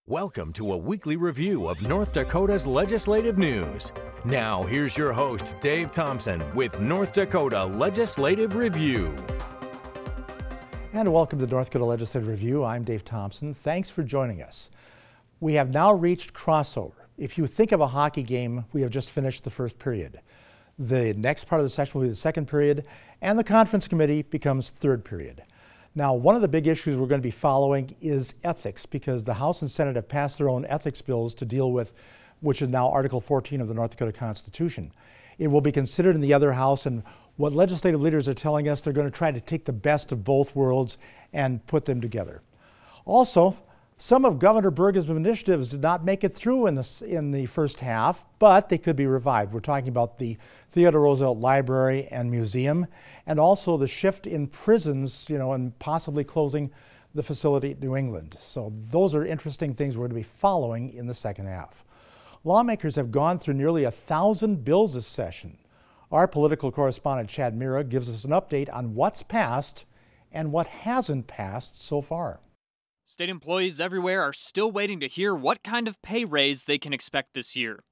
Welcome to a weekly review of North Dakota's legislative news. Now, here's your host, Dave Thompson, with North Dakota Legislative Review. And welcome to North Dakota Legislative Review. I'm Dave Thompson. Thanks for joining us. We have now reached crossover. If you think of a hockey game, we have just finished the first period. The next part of the session will be the second period, and the conference committee becomes third period. Now, one of the big issues we're going to be following is ethics, because the House and Senate have passed their own ethics bills to deal with, which is now Article 14 of the North Dakota Constitution. It will be considered in the other House, and what legislative leaders are telling us, they're going to try to take the best of both worlds and put them together. Also, some of Governor Burgum's initiatives did not make it through in the first half, but they could be revived. We're talking about the Theodore Roosevelt Library and Museum, and also the shift in prisons, and possibly closing the facility at New England. So those are interesting things we're going to be following in the second half. Lawmakers have gone through nearly 1,000 bills this session. Our political correspondent, Chad Mira, gives us an update on what's passed and what hasn't passed so far. State employees everywhere are still waiting to hear what kind of pay raise they can expect this year.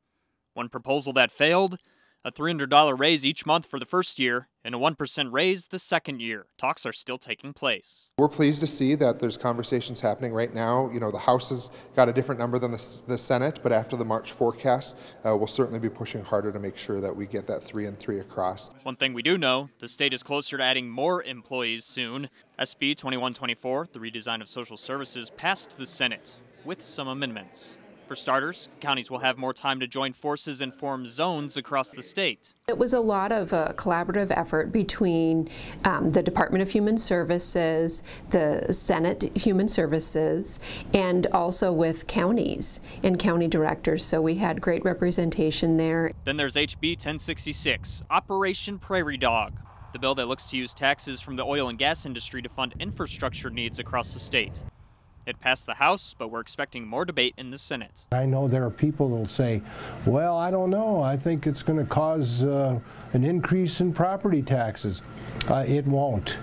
One proposal that failed, a $300 raise each month for the first year, and a 1% raise the second year. Talks are still taking place. We're pleased to see that there's conversations happening right now. The House has got a different number than the Senate, but after the March forecast, we'll certainly be pushing harder to make sure that we get that 3 and 3 across. One thing we do know, the state is closer to adding more employees soon. SB 2124, the redesign of social services, passed the Senate with some amendments. For starters, counties will have more time to join forces and form zones across the state. It was a lot of a collaborative effort between the Department of Human Services, the Senate Human Services, and also with counties and county directors. So we had great representation there. Then there's HB 1066, Operation Prairie Dog, the bill that looks to use taxes from the oil and gas industry to fund infrastructure needs across the state. It passed the House, but we're expecting more debate in the Senate. I know there are people that will say, well, I don't know, I think it's going to cause an increase in property taxes. It won't.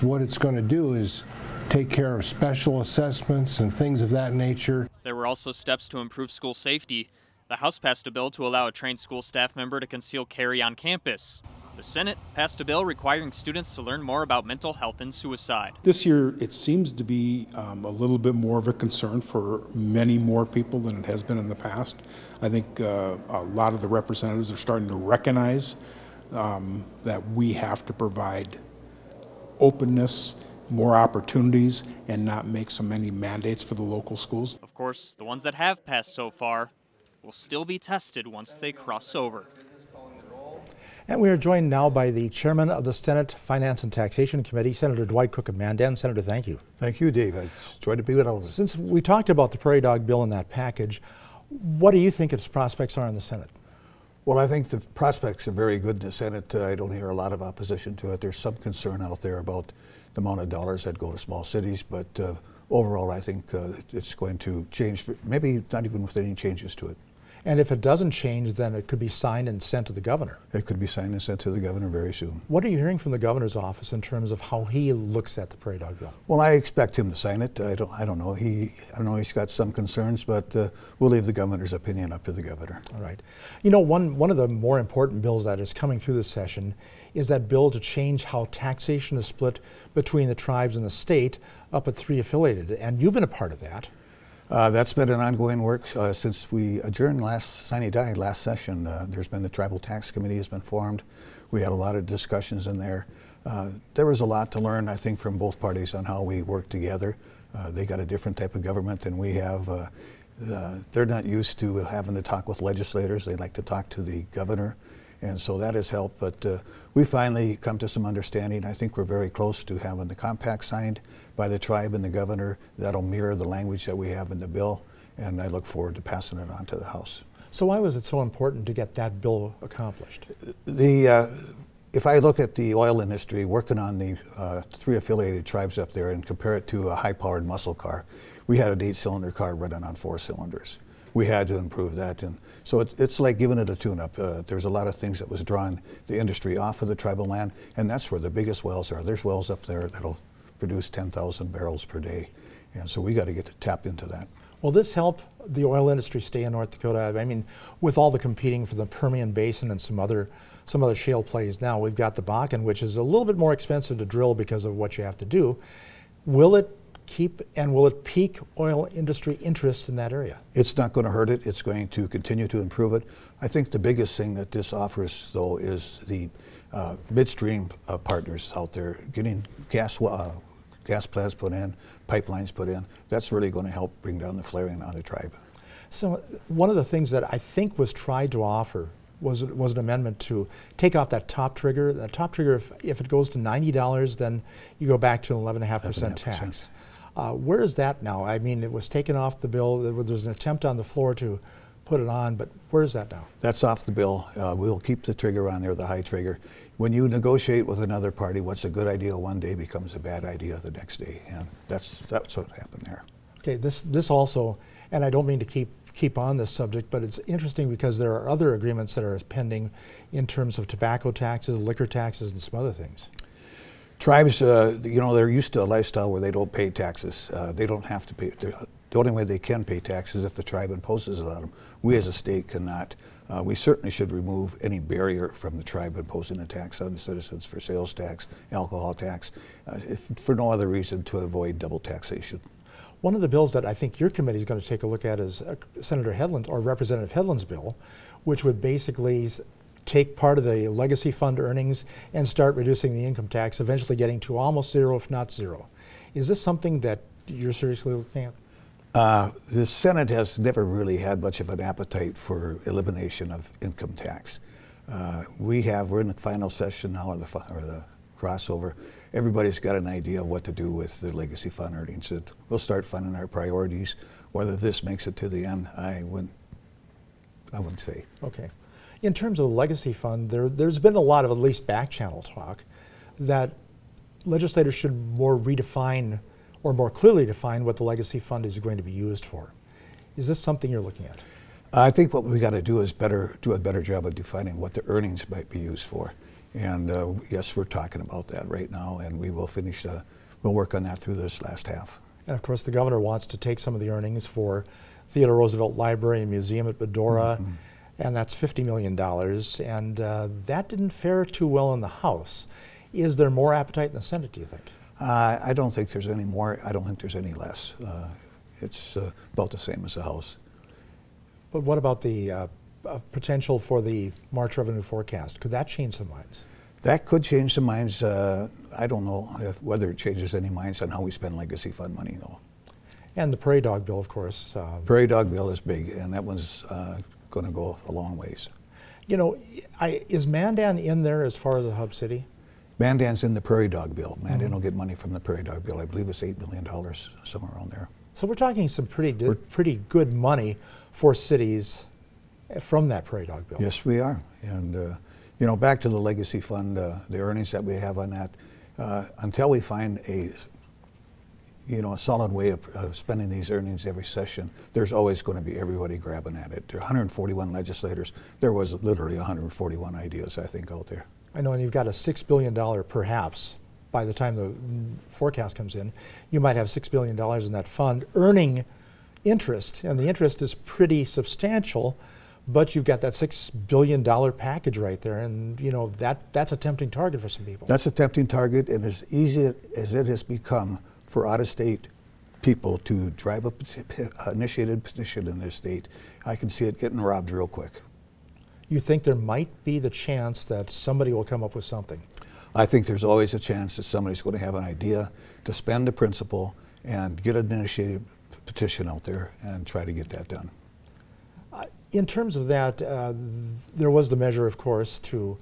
What it's going to do is take care of special assessments and things of that nature. There were also steps to improve school safety. The House passed a bill to allow a trained school staff member to conceal carry on campus. The Senate passed a bill requiring students to learn more about mental health and suicide. This year, it seems to be a little bit more of a concern for many more people than it has been in the past. I think a lot of the representatives are starting to recognize that we have to provide openness, more opportunities, and not make so many mandates for the local schools. Of course, the ones that have passed so far will still be tested once they cross over. And we are joined now by the chairman of the Senate Finance and Taxation Committee, Senator Dwight Cook of Mandan. Senator, thank you. Thank you, Dave. It's joy to be with all of us. Since we talked about the Prairie Dog bill in that package, what do you think its prospects are in the Senate? Well, I think the prospects are very good in the Senate. I don't hear a lot of opposition to it. There's some concern out there about the amount of dollars that go to small cities, but overall I think it's going to change, maybe not even with any changes to it. And if it doesn't change, then it could be signed and sent to the governor. It could be signed and sent to the governor very soon. What are you hearing from the governor's office in terms of how he looks at the Prairie Dog bill? Well, I expect him to sign it. I don't know. I know he's got some concerns, but we'll leave the governor's opinion up to the governor. All right. One of the more important bills that is coming through this session is that bill to change how taxation is split between the tribes and the state up at 3 affiliated, and you've been a part of that. That's been an ongoing work since we adjourned last session. There's been the Tribal Tax Committee has been formed. We had a lot of discussions in there. There was a lot to learn, I think, from both parties on how we work together. They got a different type of government than we have. They're not used to having to talk with legislators. They like to talk to the governor. And so that has helped, but we finally come to some understanding. I think we're very close to having the compact signed by the tribe and the governor. That'll mirror the language that we have in the bill, and I look forward to passing it on to the House. So why was it so important to get that bill accomplished? If I look at the oil industry, working on the 3 affiliated tribes up there and compare it to a high-powered muscle car, we had an 8-cylinder car running on 4 cylinders. We had to improve that, and so it's like giving it a tune-up. There's a lot of things that was drawing the industry off of the tribal land, and that's where the biggest wells are. There's wells up there that'll produce 10,000 barrels per day, and so we got to get to tap into that. Will this help the oil industry stay in North Dakota? I mean, with all the competing for the Permian Basin and some other shale plays now, we've got the Bakken, which is a little bit more expensive to drill because of what you have to do. Will it keep and will it pique oil industry interest in that area? It's not going to hurt it. It's going to continue to improve it. I think the biggest thing that this offers, though, is the midstream partners out there getting gas plants put in, pipelines put in. That's really going to help bring down the flaring on the tribe. So one of the things that I think was tried to offer was an amendment to take off that top trigger. That top trigger, if it goes to $90, then you go back to an 11.5% tax. Where is that now? I mean, it was taken off the bill. There's an attempt on the floor to put it on, but where is that now? That's off the bill. We'll keep the trigger on there, the high trigger. When you negotiate with another party, what's a good idea one day becomes a bad idea the next day, and that's what happened there. Okay, this also, and I don't mean to keep on this subject, but it's interesting because there are other agreements that are pending in terms of tobacco taxes, liquor taxes, and some other things. Tribes, they're used to a lifestyle where they don't pay taxes. They don't have to pay. The only way they can pay taxes is if the tribe imposes it on them. We as a state cannot. We certainly should remove any barrier from the tribe imposing a tax on the citizens for sales tax, alcohol tax, for no other reason to avoid double taxation. One of the bills that I think your committee is going to take a look at is Senator Hedlund, or Representative Hedlund's bill, which would basically take part of the legacy fund earnings and start reducing the income tax, eventually getting to almost zero, if not zero. Is this something that you're seriously looking at? The Senate has never really had much of an appetite for elimination of income tax. We're in the final session now, or the crossover. Everybody's got an idea of what to do with the legacy fund earnings. We'll start funding our priorities. Whether this makes it to the end, I wouldn't say. Okay. In terms of the legacy fund, there's been a lot of at least back channel talk that legislators should more redefine or more clearly define what the legacy fund is going to be used for. Is this something you're looking at? I think what we got to do is do a better job of defining what the earnings might be used for. And yes, we're talking about that right now, and we will finish, we'll work on that through this last half. And of course, the governor wants to take some of the earnings for Theodore Roosevelt Library and Museum at Medora, and that's $50 million. And that didn't fare too well in the House. Is there more appetite in the Senate, do you think? I don't think there's any more. I don't think there's any less. It's about the same as the House. But what about the potential for the March revenue forecast? Could that change some minds? That could change some minds. I don't know whether it changes any minds on how we spend legacy fund money, though. And the Prairie Dog bill, of course. Prairie Dog bill is big, and that one's going to go a long ways. You know, is Mandan in there as far as the hub city? Mandan's in the Prairie Dog bill. Mandan will get money from the Prairie Dog bill. I believe it's $8 million, somewhere around there. So we're talking some pretty good money for cities from that Prairie Dog bill. Yes, we are. And you know, back to the legacy fund, the earnings that we have on that, until we find a solid way of spending these earnings every session, there's always going to be everybody grabbing at it. There are 141 legislators. There was literally 141 ideas, I think, out there. I know, and you've got a $6 billion, perhaps, by the time the forecast comes in, you might have $6 billion in that fund earning interest, and the interest is pretty substantial, but you've got that $6 billion package right there, and you know that's a tempting target for some people. That's a tempting target, and as easy as it has become for out-of-state people to drive an initiated petition in their state, I can see it getting robbed real quick. You think there might be the chance that somebody will come up with something? I think there's always a chance that somebody's going to have an idea to spend the principle and get an initiated petition out there and try to get that done. In terms of that, there was the measure, of course, to,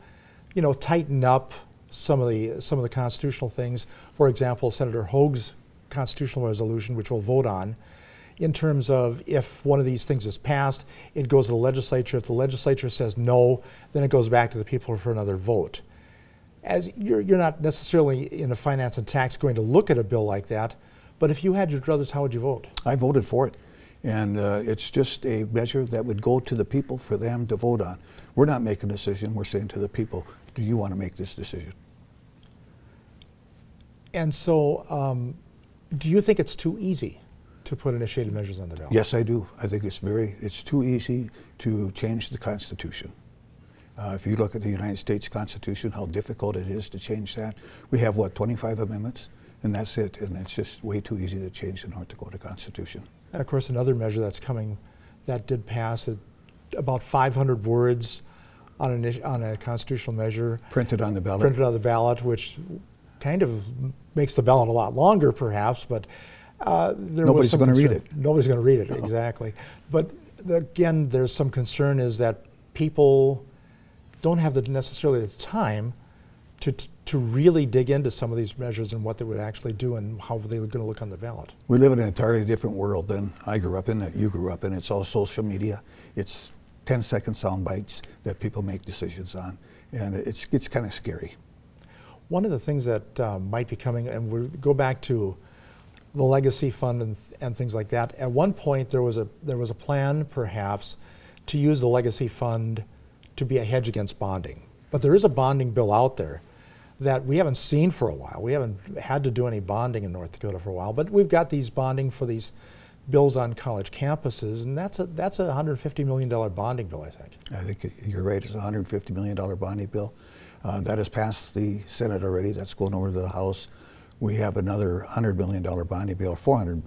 tighten up some of the constitutional things. For example, Senator Hogue's constitutional resolution, which we'll vote on, in terms of if one of these things is passed, it goes to the legislature. If the legislature says no, then it goes back to the people for another vote. As you're not necessarily in a finance and tax going to look at a bill like that, but if you had your druthers, how would you vote? I voted for it, and it's just a measure that would go to the people for them to vote on. We're not making a decision. We're saying to the people, do you want to make this decision? And so, do you think it's too easy? to put initiated measures on the ballot? Yes, I do. I think it's too easy to change the Constitution. If you look at the United States Constitution, how difficult it is to change that. We have, what, 25 amendments? And that's it. And it's just way too easy to change the North Dakota Constitution. And of course, another measure that's coming that did pass, about 500 words on a constitutional measure. Printed on the ballot. Printed on the ballot, which kind of makes the ballot a lot longer, perhaps, but nobody's going to read it. Nobody's going to read it, no. Exactly. But again, there's some concern is that people don't have necessarily the time to really dig into some of these measures and what they would actually do and how they're going to look on the ballot. We live in an entirely different world than I grew up in, that you grew up in. It's all social media. It's 10-second sound bites that people make decisions on, and it's kind of scary. One of the things that might be coming, and we'll go back to the legacy fund and things like that. At one point, there was a plan, perhaps, to use the legacy fund to be a hedge against bonding. But there is a bonding bill out there that we haven't seen for a while. We haven't had to do any bonding in North Dakota for a while, but we've got these bonding for these bills on college campuses, and that's a $150 million bonding bill, I think. I think you're right. It's a $150 million bonding bill. That has passed the Senate already. That's going over to the House. We have another $100 million bonding bill, $400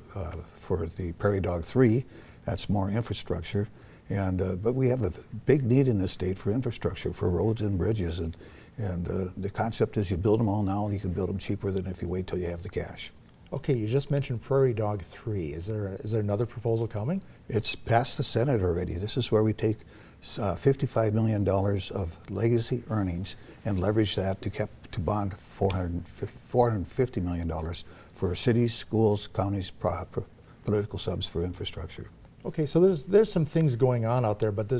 for the Prairie Dog 3. That's more infrastructure. And but we have a big need in this state for infrastructure, for roads and bridges. And the concept is you build them all now, and you can build them cheaper than if you wait till you have the cash. Okay, you just mentioned Prairie Dog 3. Is there another proposal coming? It's passed the Senate already. This is where we take $55 million of legacy earnings and leverage that to bond $450 million for cities, schools, counties, political subs for infrastructure. Okay, so there's some things going on out there, but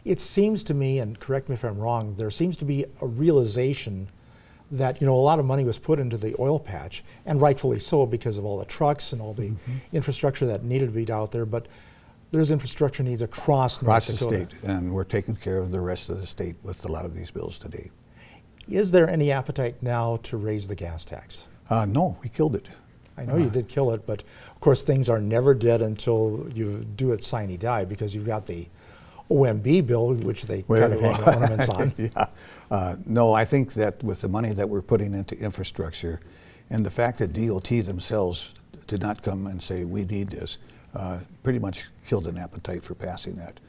it seems to me, and correct me if I'm wrong, there seems to be a realization that, a lot of money was put into the oil patch, and rightfully so because of all the trucks and all the infrastructure that needed to be out there, but there's infrastructure needs across North Dakota. Across the state, and we're taking care of the rest of the state with a lot of these bills today. Is there any appetite now to raise the gas tax? No, we killed it. I know you did kill it, but of course things are never dead until you do it sine die, because you've got the OMB bill, which they kind of hang ornaments on. Yeah. No, I think that with the money that we're putting into infrastructure and the fact that DOT themselves did not come and say, we need this, pretty much killed an appetite for passing that.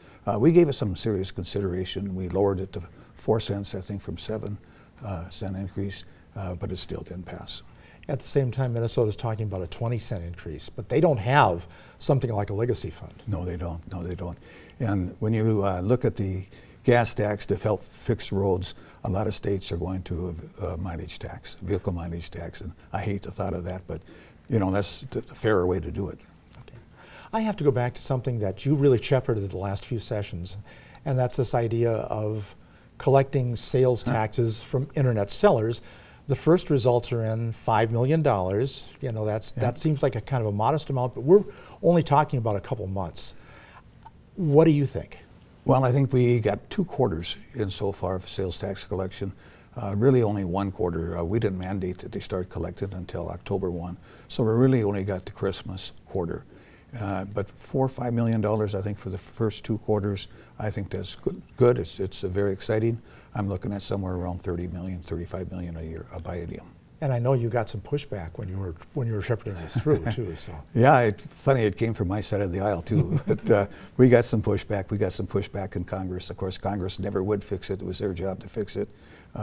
We gave it some serious consideration. We lowered it to 4 cents, I think, from 7-cent increase, but it still didn't pass. At the same time, Minnesota's talking about a 20-cent increase, but they don't have something like a legacy fund. No, they don't. No, they don't. And when you look at the gas tax to help fix roads, a lot of states are going to a mileage tax, vehicle mileage tax, and I hate the thought of that, but that's the fairer way to do it. Okay. I have to go back to something that you really shepherded the last few sessions, and that's this idea of collecting sales taxes from internet sellers. The first results are in $5 million. That seems like a kind of a modest amount, but we're only talking about a couple months. What do you think? Well, I think we got 2 quarters in so far of sales tax collection. Really only 1 quarter. We didn't mandate that they start collecting until October 1. So we really only got the Christmas quarter. But $4 or $5 million, I think, for the first 2 quarters, I think that's good. It's very exciting. I'm looking at somewhere around $30 million, $35 million a year, a biennium. And I know you got some pushback when you were shepherding this through too. So yeah, funny it came from my side of the aisle too. But we got some pushback. We got some pushback in Congress. Of course, Congress never would fix it. It was their job to fix it.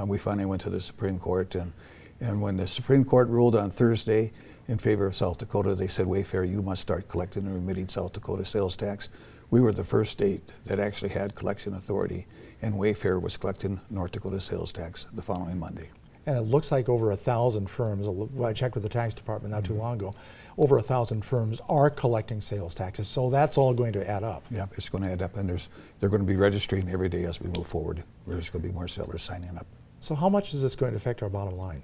We finally went to the Supreme Court, and when the Supreme Court ruled on Thursday in favor of South Dakota, they said, Wayfair, you must start collecting and remitting South Dakota sales tax. We were the first state that actually had collection authority, and Wayfair was collecting North Dakota sales tax the following Monday. And it looks like over 1,000 firms, I checked with the tax department not too long ago, over 1,000 firms are collecting sales taxes. So that's all going to add up. Yeah, it's going to add up, and they're going to be registering every day as we move forward. There's going to be more sellers signing up. So how much is this going to affect our bottom line?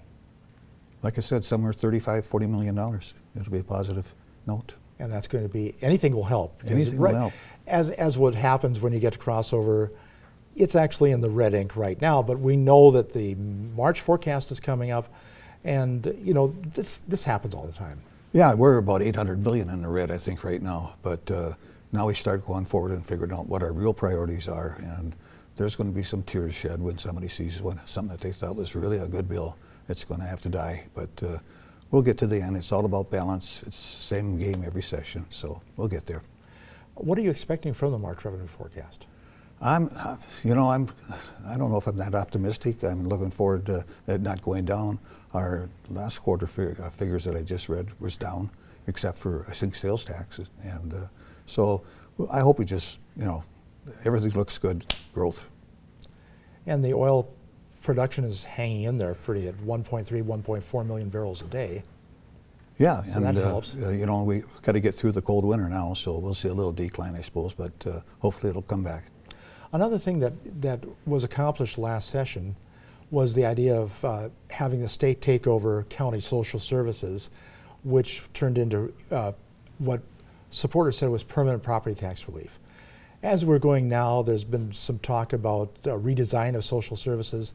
Like I said, somewhere $35, $40 million. It'll be a positive note. And that's going to be, anything will help. Anything will help. As what happens when you get to crossover, it's actually in the red ink right now, but we know that the March forecast is coming up, and this happens all the time. Yeah, we're about 800 million in the red, I think, right now. But now we start going forward and figuring out what our real priorities are. And there's going to be some tears shed when somebody sees something that they thought was really a good bill. It's going to have to die. But we'll get to the end. It's all about balance. It's the same game every session. So we'll get there. What are you expecting from the March revenue forecast? I don't know if I'm that optimistic. I'm looking forward to it not going down. Our last quarter figures that I just read was down, except for, I think, sales taxes. And so I hope we just, everything looks good, growth. And the oil production is hanging in there pretty at 1.3, 1.4 million barrels a day. Yeah, so and that helps. We got to get through the cold winter now, so we'll see a little decline, I suppose, but hopefully it'll come back. Another thing that was accomplished last session was the idea of having the state take over county social services, which turned into what supporters said was permanent property tax relief. As we're going now, there's been some talk about redesign of social services.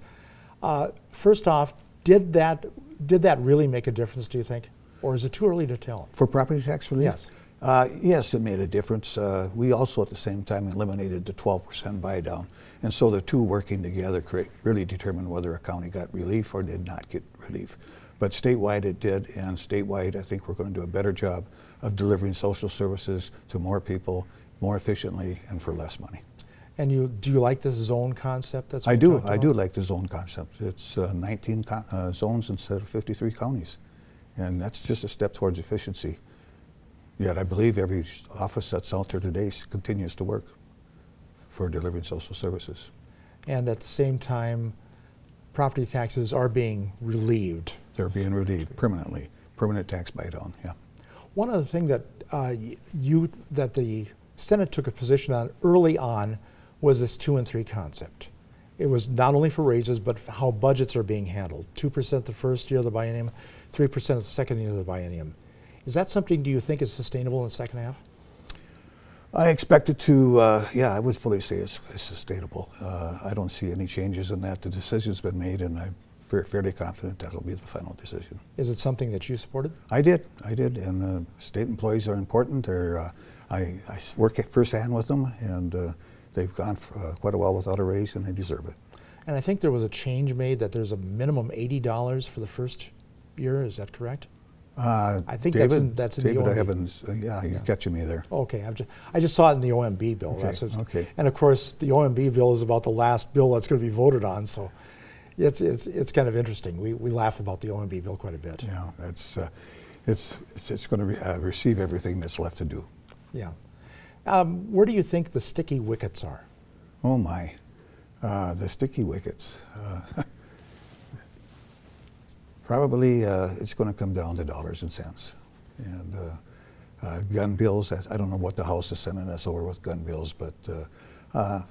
First off, did that really make a difference, do you think? Or is it too early to tell? For property tax relief? Yes. Yes, it made a difference. We also at the same time eliminated the 12% buy down. And so the two working together really determined whether a county got relief or did not get relief. But statewide it did, and statewide I think we're going to do a better job of delivering social services to more people, more efficiently, and for less money. And do you like this zone concept that's I do like the zone concept. It's 19 zones instead of 53 counties. And that's just a step towards efficiency. Yet I believe every office that's out there today continues to work for delivering social services. And at the same time, property taxes are being relieved. They're being relieved permanently. Permanent tax buy down, yeah. One other thing that that the Senate took a position on early on was this 2 and 3 concept. It was not only for raises, but how budgets are being handled. 2% the first year of the biennium, 3% the second year of the biennium. Is that something, do you think, is sustainable in the second half? I expect it to, yeah, I would fully say it's sustainable. I don't see any changes in that. The decision's been made, and I'm fairly confident that'll be the final decision. Is it something that you supported? I did, and state employees are important. I work firsthand with them, and they've gone quite a while without a raise, and they deserve it. And I think there was a change made that there's a minimum $80 for the first year. Is that correct? I think David, that's in the OMB. David Evans, yeah, you're catching me there. Okay, I just saw it in the OMB bill. Okay, okay. And of course, the OMB bill is about the last bill that's going to be voted on, so it's kind of interesting. We laugh about the OMB bill quite a bit. Yeah, it's going to receive everything that's left to do. Yeah. Where do you think the sticky wickets are? Oh my, the sticky wickets. Probably it's going to come down to dollars and cents. And gun bills, I don't know what the House is sending us over with gun bills, but you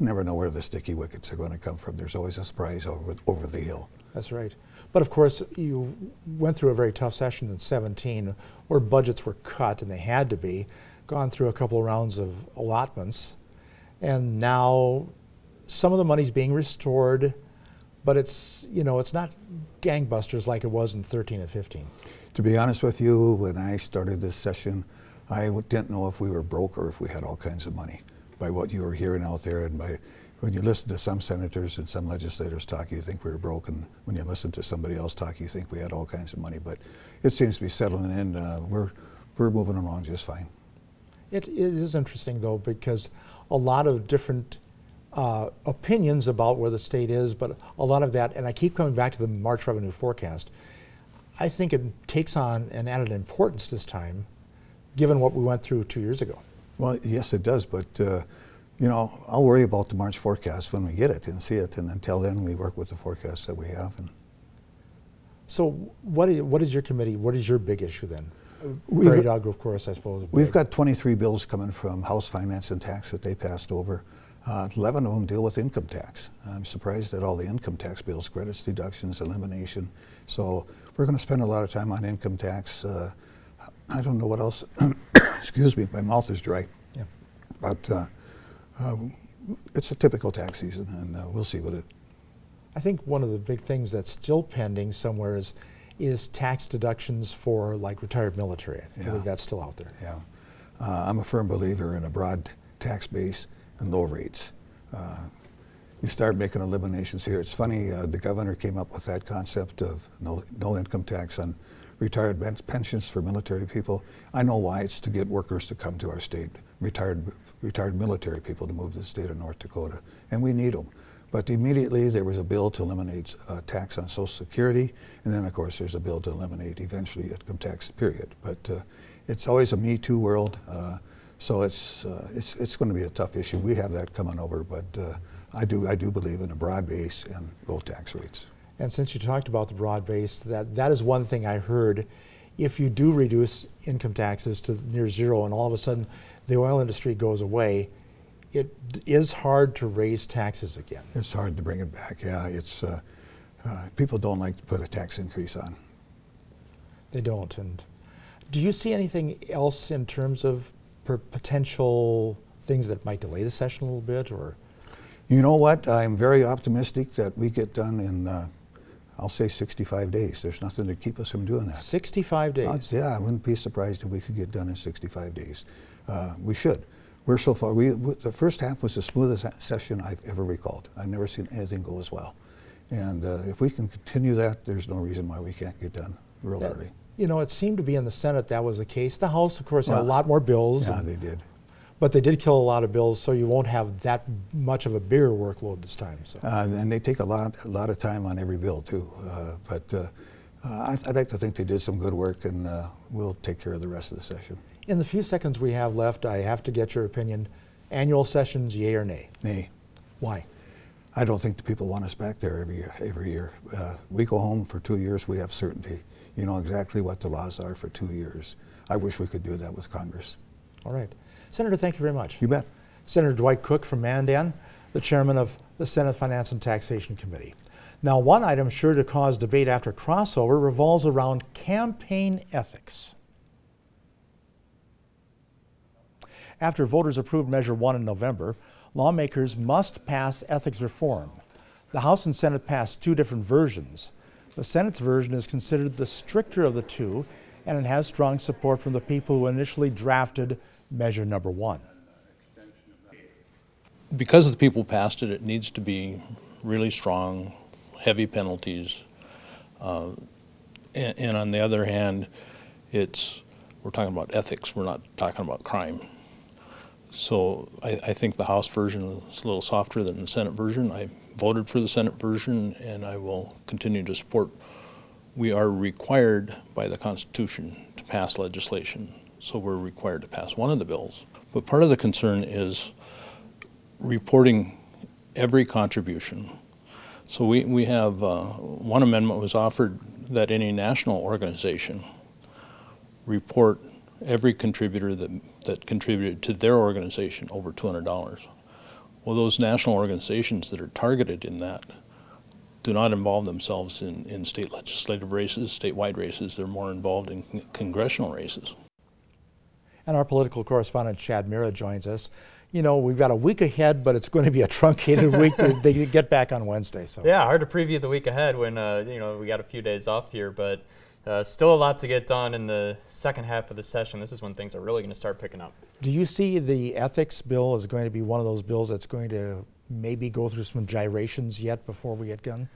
never know where the sticky wickets are going to come from. There's always a surprise over the hill. That's right. But of course, you went through a very tough session in 17 where budgets were cut, and they had to be, gone through a couple of rounds of allotments, and now some of the money's being restored, but it's not gangbusters like it was in 13 and 15. To be honest with you, when I started this session, I didn't know if we were broke or if we had all kinds of money. By what you were hearing out there, and by when you listen to some senators and some legislators talk, you think we were broke, and when you listen to somebody else talk, you think we had all kinds of money. But it seems to be settling in. We're moving along just fine. It is interesting, though, because a lot of different opinions about where the state is, but a lot of that, and I keep coming back to the March revenue forecast, I think it takes on an added importance this time, given what we went through 2 years ago. Well, yes, it does, but I'll worry about the March forecast when we get it and see it, and until then we work with the forecast that we have. And so what is your committee, what is your big issue then? Prairie Dog, of course, I suppose. We've got 23 bills coming from House Finance and Tax that they passed over. 11 of them deal with income tax. I'm surprised at all the income tax bills, credits, deductions, elimination. So we're going to spend a lot of time on income tax. I don't know what else. Excuse me, my mouth is dry. Yeah. But it's a typical tax season, and we'll see what it. I think one of the big things that's still pending somewhere is is tax deductions for like retired military. I Yeah. believe that's still out there. Yeah. I'm a firm believer in a broad tax base and low rates. You start making eliminations here. It's funny, the governor came up with that concept of no income tax on retired pensions for military people. I know why. It's to get workers to come to our state, retired military people to move to the state of North Dakota, and we need them. But immediately there was a bill to eliminate tax on Social Security, and then of course there's a bill to eliminate eventually income tax, period. But it's always a Me Too world, so it's going to be a tough issue. We have that coming over, but I do believe in a broad base and low tax rates. And since you talked about the broad base, that is one thing I heard. If you do reduce income taxes to near zero and all of a sudden the oil industry goes away, it is hard to raise taxes again. It's hard to bring it back, yeah. It's people don't like to put a tax increase on. They don't. And do you see anything else in terms of potential things that might delay the session a little bit, or? You know what? I'm very optimistic that we get done in, I'll say 65 days. There's nothing to keep us from doing that. 65 days? Yeah, I wouldn't be surprised if we could get done in 65 days. We should. We're so far, the first half was the smoothest session I've ever recalled. I've never seen anything go as well. And if we can continue that, there's no reason why we can't get done real early. You know, it seemed to be in the Senate that was the case. The House, of course, had a lot more bills. Yeah, they did. But they did kill a lot of bills, so you won't have that much of a bigger workload this time. So. And they take a lot of time on every bill too. I'd like to think they did some good work, and we'll take care of the rest of the session. In the few seconds we have left, I have to get your opinion. Annual sessions, yay or nay? Nay. Why? I don't think the people want us back there every year. We go home for 2 years, we have certainty. You know exactly what the laws are for 2 years. I wish we could do that with Congress. All right. Senator, thank you very much. You bet. Senator Dwight Cook from Mandan, the chairman of the Senate Finance and Taxation Committee. Now, one item sure to cause debate after crossover revolves around campaign ethics. After voters approved Measure 1 in November, lawmakers must pass ethics reform. The House and Senate passed two different versions. The Senate's version is considered the stricter of the two, and it has strong support from the people who initially drafted Measure Number 1. Because the people passed it, it needs to be really strong, heavy penalties. And on the other hand, we're talking about ethics, we're not talking about crime. So I think the House version is a little softer than the Senate version. I voted for the Senate version, and I will continue to support. We are required by the Constitution to pass legislation, so we're required to pass one of the bills. But part of the concern is reporting every contribution. So we have, one amendment was offered that any national organization report every contributor that contributed to their organization over $200. Well, those national organizations that are targeted in that do not involve themselves in state legislative races, statewide races. They're more involved in congressional races. And our political correspondent, Chad Mira, joins us. You know, we've got a week ahead, but it's going to be a truncated week. They get back on Wednesday. So. Yeah, hard to preview the week ahead when, you know, we got a few days off here, but still a lot to get done in the second half of the session. This is when things are really going to start picking up. Do you see the ethics bill as going to be one of those bills that's going to maybe go through some gyrations yet before we get done?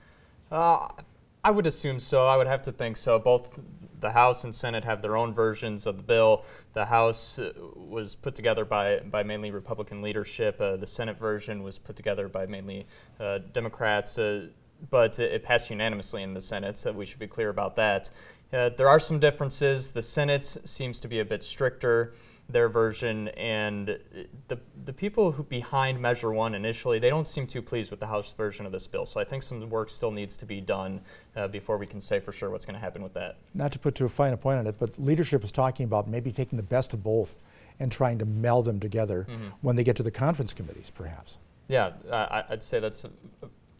I would assume so. I would have to think so. Both the House and Senate have their own versions of the bill. The House was put together by mainly Republican leadership. The Senate version was put together by mainly Democrats. But it passed unanimously in the Senate, so we should be clear about that. There are some differences. The Senate seems to be a bit stricter, their version, and the people who behind Measure 1 initially, they don't seem too pleased with the House version of this bill. So I think some work still needs to be done before we can say for sure what's going to happen with that. Not to put too fine a point on it, but leadership is talking about maybe taking the best of both and trying to meld them together when they get to the conference committees, perhaps. Yeah, I'd say that's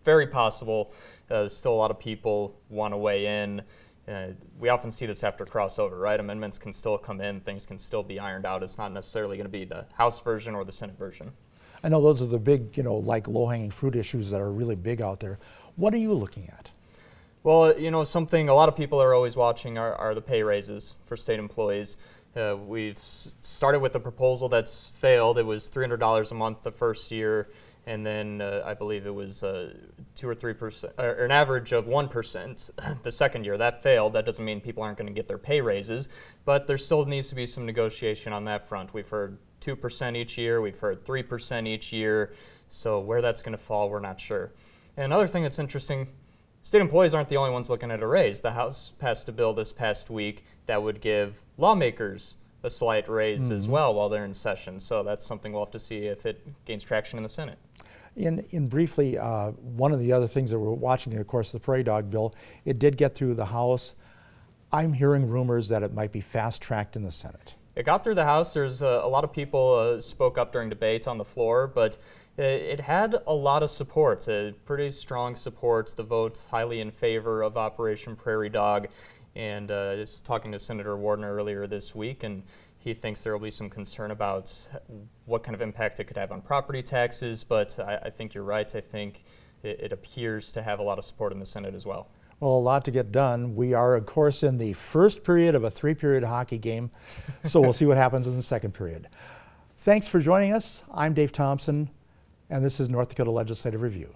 very possible. Still a lot of people want to weigh in. We often see this after crossover, right? Amendments can still come in, things can still be ironed out. It's not necessarily going to be the House version or the Senate version. I know those are the big, like low-hanging fruit issues that are really big out there. What are you looking at? Well, you know, something a lot of people are always watching are the pay raises for state employees. We've started with a proposal that's failed. It was $300 a month the first year, and then I believe it was 2 or 3%, or an average of 1% the second year. That failed. That doesn't mean people aren't going to get their pay raises, but there still needs to be some negotiation on that front. We've heard 2% each year. We've heard 3% each year. So where that's going to fall, we're not sure. And another thing that's interesting, state employees aren't the only ones looking at a raise. The House passed a bill this past week that would give lawmakers a slight raise as well while they're in session. So that's something we'll have to see if it gains traction in the Senate. In briefly, one of the other things that we're watching, of course, the prairie dog bill, it did get through the House. I'm hearing rumors that it might be fast-tracked in the Senate. It got through the House. There's a lot of people spoke up during debate on the floor, but it had a lot of support, pretty strong support. The vote highly in favor of Operation Prairie Dog. And I was talking to Senator Wardner earlier this week, and he thinks there will be some concern about what kind of impact it could have on property taxes. But I think you're right. I think it appears to have a lot of support in the Senate as well. Well, a lot to get done. We are, of course, in the first period of a 3-period hockey game, so we'll see what happens in the second period. Thanks for joining us. I'm Dave Thompson, and this is North Dakota Legislative Review.